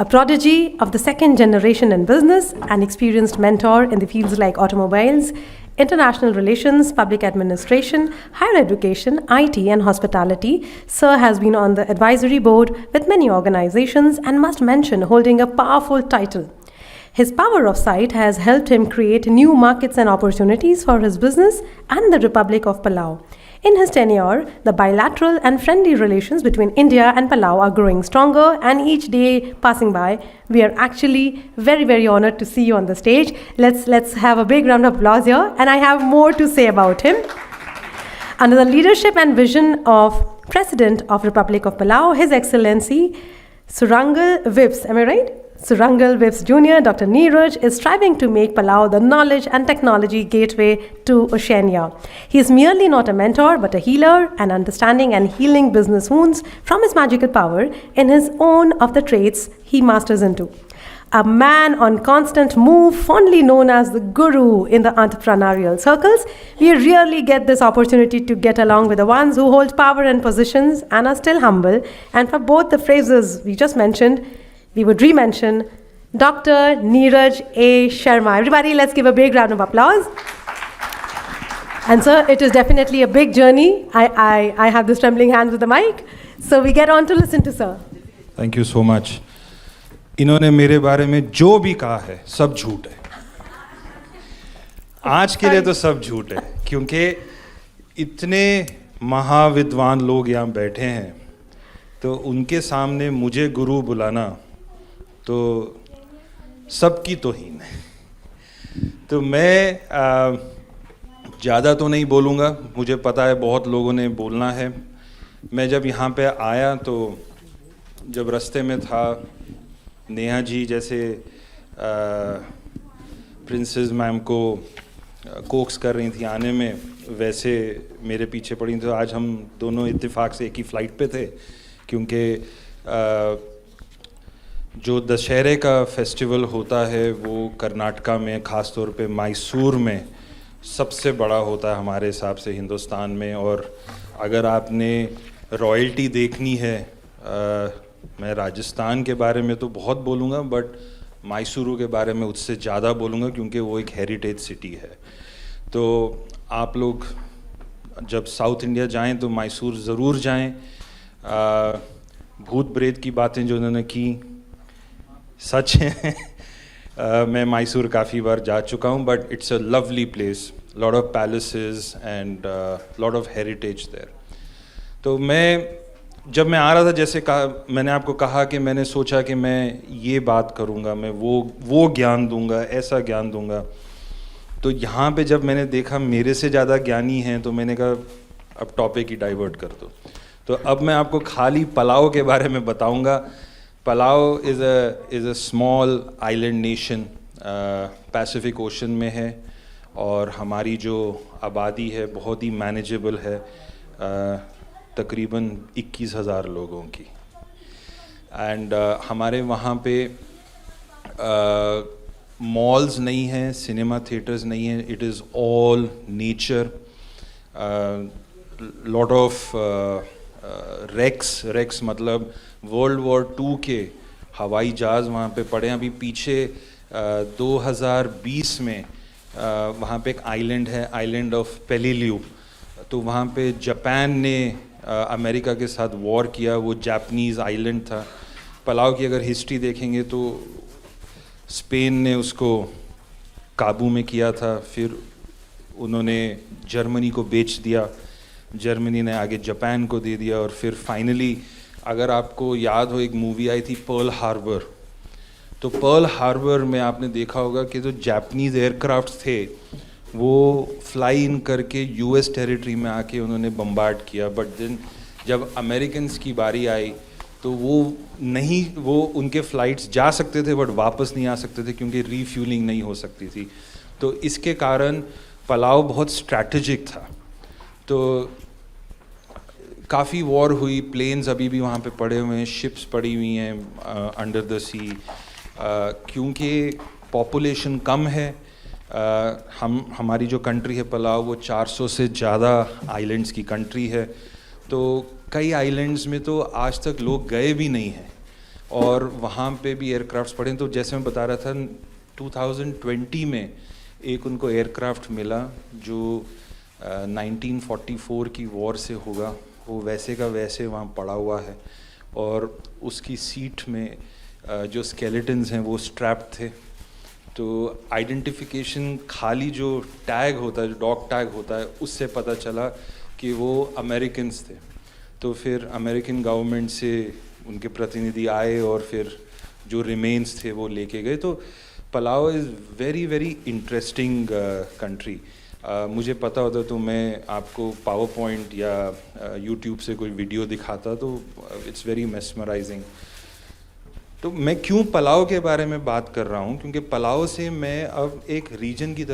A prodigy of the second generation in business, an experienced mentor in the fields like automobiles, international relations, public administration, higher education, IT, and hospitality, Sir has been on the advisory board with many organizations and must mention holding a powerful title. His power of sight has helped him create new markets and opportunities for his business and the Republic of Palau. In his tenure, the bilateral and friendly relations between India and Palau are growing stronger, and each day passing by, we are actually very, very honored to see you on the stage. Let's have a big round of applause here, and I have more to say about him. Under the leadership and vision of President of Republic of Palau, His Excellency Surangal Vips, am I right? Surangal Vips Jr., Dr. Neeraj, is striving to make Palau the knowledge and technology gateway to Oceania. He is merely not a mentor, but a healer, and understanding and healing business wounds from his magical power in his own of the traits he masters into. A man on constant move, fondly known as the guru in the entrepreneurial circles, we rarely get this opportunity to get along with the ones who hold power and positions and are still humble. And for both the phrases we just mentioned, we would re-mention Dr. Neeraj A. Sharma. Everybody, let's give a big round of applause. And sir, it is definitely a big journey. I have this trembling hands with the mic. So we get on to listen to sir. Thank you so much. इन्होंने मेरे बारे में जो भी कहा है सब झूठ है. आज के लिए तो सब झूठ है, क्योंकि इतने महाविद्वान लोग यहाँ बैठे हैं, तो उनके सामने मुझे गुरु बुलाना तो सबकी तौहीन है. तो मैं ज़्यादा तो नहीं बोलूँगा, मुझे पता है बहुत लोगों ने बोलना है. मैं जब यहाँ पे आया तो जब रास्ते में था, नेहा जी जैसे प्रिंसेस मैम को कोक्स कर रही थी आने में, वैसे मेरे पीछे पड़ी. तो आज हम दोनों इत्तेफाक से एक ही फ़्लाइट पे थे, क्योंकि जो दशहरे का फेस्टिवल होता है वो कर्नाटका में, ख़ास तौर पे मैसूर में सबसे बड़ा होता है हमारे हिसाब से हिंदुस्तान में. और अगर आपने रॉयल्टी देखनी है, मैं राजस्थान के बारे में तो बहुत बोलूँगा, बट मैसूरू के बारे में उससे ज़्यादा बोलूँगा, क्योंकि वो एक हेरिटेज सिटी है. तो आप लोग जब साउथ इंडिया जाएं तो मैसूर ज़रूर जाएं. भूत प्रेत की बातें जो उन्होंने की सच हैं. मैं मैसूर काफ़ी बार जा चुका हूँ, but it's a lovely place, lot of palaces and lot of heritage there. तो जब मैं आ रहा था, जैसे कहा, मैंने आपको कहा कि मैंने सोचा कि मैं ये बात करूँगा, मैं वो ज्ञान दूँगा, ऐसा ज्ञान दूँगा. तो यहाँ पे जब मैंने देखा मेरे से ज़्यादा ज्ञानी हैं, तो मैंने कहा अब टॉपिक ही डाइवर्ट कर दो. तो अब मैं आपको खाली पलाव के बारे में बताऊँगा. Palau is a small island nation, Pacific Ocean में है, और हमारी जो आबादी है बहुत ही मैनेजेबल है, तकरीबन 21,000 लोगों की. एंड हमारे वहाँ पे मॉल्स नहीं हैं, सिनेमा थिएटर्स नहीं हैं. It is all nature. Lot of wrecks मतलब वर्ल्ड वॉर 2 के हवाई जहाज़ वहाँ पे पड़े हैं. अभी पीछे 2020 में वहाँ पे एक आइलैंड है, आइलैंड ऑफ पेलिलियो. तो वहाँ पे जापान ने अमेरिका के साथ वॉर किया, वो जापानीज़ आइलैंड था. पलाव की अगर हिस्ट्री देखेंगे तो स्पेन ने उसको काबू में किया था, फिर उन्होंने जर्मनी को बेच दिया, जर्मनी ने आगे जापान को दे दिया, और फिर फाइनली अगर आपको याद हो एक मूवी आई थी पर्ल हार्बर. तो पर्ल हार्बर में आपने देखा होगा कि जो जापानीज़ एयरक्राफ्ट थे वो फ्लाई इन करके यूएस टेरिटरी में आके उन्होंने बम्बार्ड किया. बट देन जब अमेरिकन्स की बारी आई तो वो उनके फ़्लाइट्स जा सकते थे बट वापस नहीं आ सकते थे, क्योंकि रीफ्यूलिंग नहीं हो सकती थी. तो इसके कारण पलाव बहुत स्ट्रैटेजिक था. तो काफ़ी वॉर हुई, प्लेन्स अभी भी वहाँ पे पड़े हुए हैं, शिप्स पड़ी हुई हैं अंडर द सी, क्योंकि पॉपुलेशन कम है. हमारी जो कंट्री है पलाव, वो 400 से ज़्यादा आइलैंड्स की कंट्री है. तो कई आइलैंड्स में तो आज तक लोग गए भी नहीं हैं. और वहाँ पे भी एयरक्राफ्ट्स पड़े। तो जैसे मैं बता रहा था 2020 में एक उनको एयरक्राफ्ट मिला जो 1944 की वॉर से होगा, वो वैसे का वैसे वहाँ पड़ा हुआ है और उसकी सीट में जो स्केलेटन्स हैं वो स्ट्रैप्ड थे। तो आइडेंटिफिकेशन खाली जो टैग होता है, जो डॉग टैग होता है, उससे पता चला कि वो अमेरिकन्स थे। तो फिर अमेरिकन गवर्नमेंट से उनके प्रतिनिधि आए और फिर जो रिमेन्स थे वो लेके गए। तो Palau is very very interesting country. मुझे पता होता तो मैं आपको पावर पॉइंट या यूट्यूब से कोई वीडियो दिखाता, तो इट्स वेरी मेस्मराइजिंग। तो मैं क्यों पलाव के बारे में बात कर रहा हूँ, क्योंकि पलाव से मैं अब एक रीजन की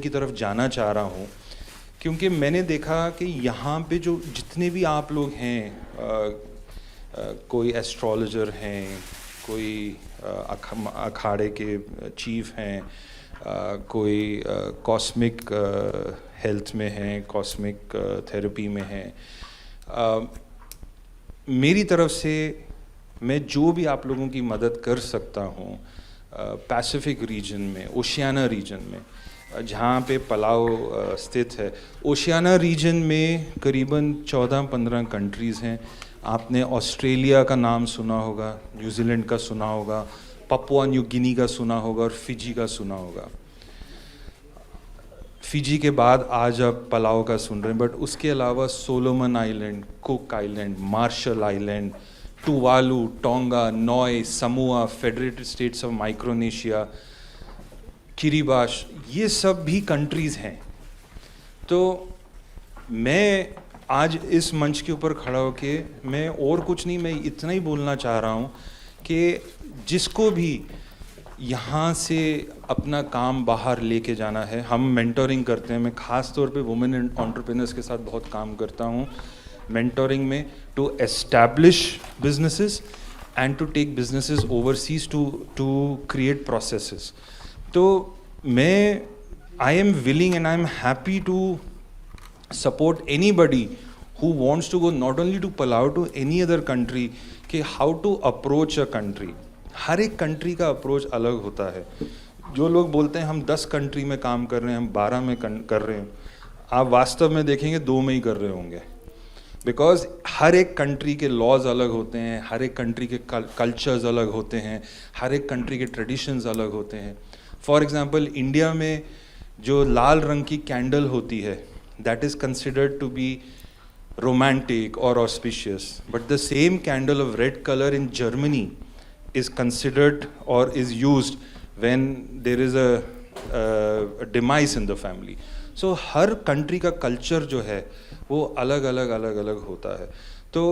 तरफ जाना चाह रहा हूँ। क्योंकि मैंने देखा कि यहाँ पे जो जितने भी आप लोग हैं, कोई एस्ट्रोलॉजर हैं, कोई अखाड़े के चीफ हैं, कोई कॉस्मिक हेल्थ में हैं, कॉस्मिक थेरेपी में हैं। मेरी तरफ से मैं जो भी आप लोगों की मदद कर सकता हूँ पैसिफिक रीजन में, ओशियाना रीजन में जहाँ पे पलाव स्थित है। ओशियाना रीजन में करीबन 14-15 कंट्रीज़ हैं। आपने ऑस्ट्रेलिया का नाम सुना होगा, न्यूजीलैंड का सुना होगा, पपुआ न्यू गिनी का सुना होगा और फिजी का सुना होगा। फिजी के बाद आज आप पलाव का सुन रहे हैं, बट उसके अलावा Solomon Island, Cook Island, Marshall Island, Tuvalu, Tonga, Niue, Samoa, Federated States of Micronesia, Kiribati, ये सब भी कंट्रीज़ हैं। तो मैं आज इस मंच के ऊपर खड़ा होके मैं और कुछ नहीं, मैं इतना ही बोलना चाह रहा हूँ कि जिसको भी यहाँ से अपना काम बाहर लेके जाना है, हम मेंटोरिंग करते हैं। मैं ख़ास तौर पे वुमेन एंटरप्रेन्योर्स के साथ बहुत काम करता हूँ मेंटोरिंग में, to establish businesses and to take businesses overseas to create processes. तो मैं I am willing and I am happy to support anybody who wants to go not only to Palau, to any other country, कि how to approach a country। हर एक country का approach अलग होता है। जो लोग बोलते हैं हम 10 कंट्री में काम कर रहे हैं, हम 12 में कर रहे हैं, आप वास्तव में देखेंगे 2 में ही कर रहे होंगे। बिकॉज हर एक कंट्री के लॉज अलग होते हैं, हर एक कंट्री के कल्चर्स अलग होते हैं, हर एक कंट्री के ट्रेडिशंस अलग होते हैं। फॉर एग्जांपल इंडिया में जो लाल रंग की कैंडल होती है, that is considered to be romantic or auspicious, but the same candle of red color in Germany is considered or is used when there is a demise in the family. So her country का culture जो है वो अलग अलग होता है। तो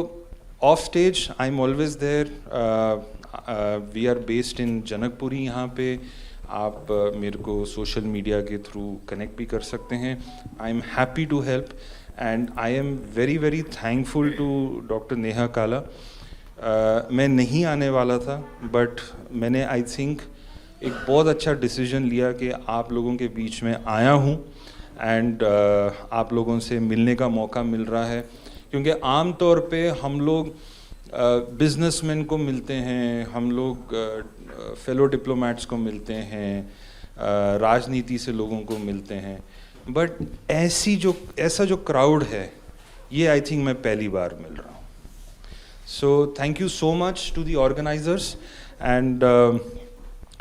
off stage I'm always there, we are based in Janakpuri. यहाँ पे आप मेरे को सोशल मीडिया के थ्रू कनेक्ट भी कर सकते हैं। I am happy to help and I am very very thankful to doctor Neha Kala. मैं नहीं आने वाला था, बट मैंने आई थिंक एक बहुत अच्छा डिसीजन लिया कि आप लोगों के बीच में आया हूँ एंड आप लोगों से मिलने का मौका मिल रहा है। क्योंकि आम तौर पे हम लोग बिजनेसमैन को मिलते हैं, हम लोग फेलो डिप्लोमेट्स को मिलते हैं, राजनीति से लोगों को मिलते हैं, बट ऐसा जो क्राउड है ये आई थिंक मैं पहली बार मिल रहा हूँ। So thank you so much to the organisers and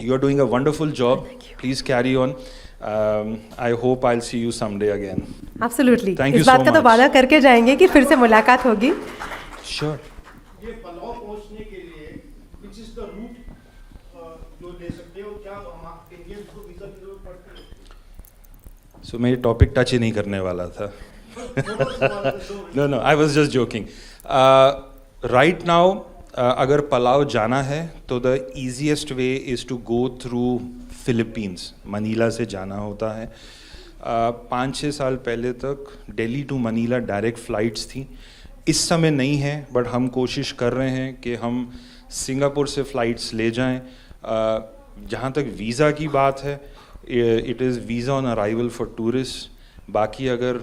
you are doing a wonderful job. Please carry on. I hope I'll see you someday again. Absolutely. Thank you इस बात so का तो much. वादा करके जाएंगे कि फिर से मुलाकात होगी। Sure. ये पलाव पहुंचने के लिए which is the route जो ले सकते हो, क्या हम इंडियन को वीजा की जरूरत पड़ती है? So मैं ये टॉपिक टच ही नहीं करने वाला था। No, I was just joking. Right now, अगर पलाव जाना है तो the easiest way is to go through Philippines, Manila से जाना होता है। 5-6 साल पहले तक Delhi to Manila direct flights थी, इस समय नहीं है, बट हम कोशिश कर रहे हैं कि हम सिंगापुर से फ़्लाइट्स ले जाएं। जहाँ तक वीज़ा की बात है, it is visa on arrival for tourist. बाकी अगर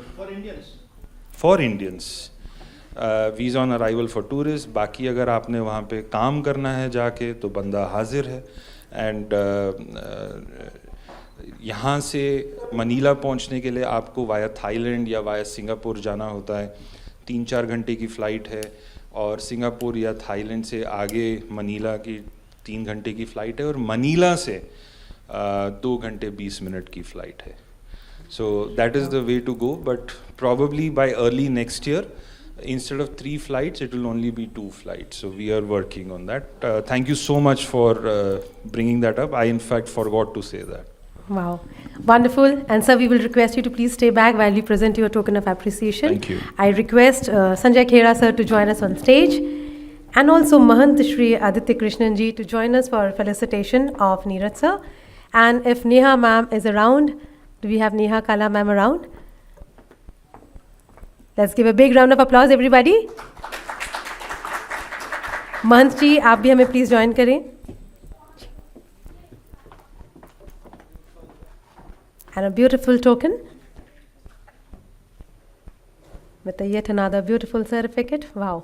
for Indians visa on arrival for tourist. बाकी अगर आपने वहाँ पे काम करना है जाके तो बंदा हाजिर है। एंड यहाँ से मनीला पहुँचने के लिए आपको वाया थाईलैंड या वाया सिंगापुर जाना होता है। 3-4 घंटे की फ़्लाइट है, और सिंगापुर या थाईलैंड से आगे मनीला की 3 घंटे की फ़्लाइट है, और मनीला से 2 घंटे 20 मिनट की फ़्लाइट है। So that is the way to go, but probably by early next year, instead of 3 flights, it will only be 2 flights. So we are working on that. Thank you so much for bringing that up. I in fact forgot to say that. Wow, wonderful. And sir, we will request you to please stay back while we present you a token of appreciation. Thank you. I request Sanjay Khera sir to join us on stage, and also Mahant Shri Aditya Krishnan ji to join us for felicitation of Neeraj sir. And if Neha ma'am is around, do we have Neha Kala ma'am around? Let's give a big round of applause, everybody. महंत जी, आप भी हमें please join करें. And a beautiful token with a yet another beautiful certificate. Wow.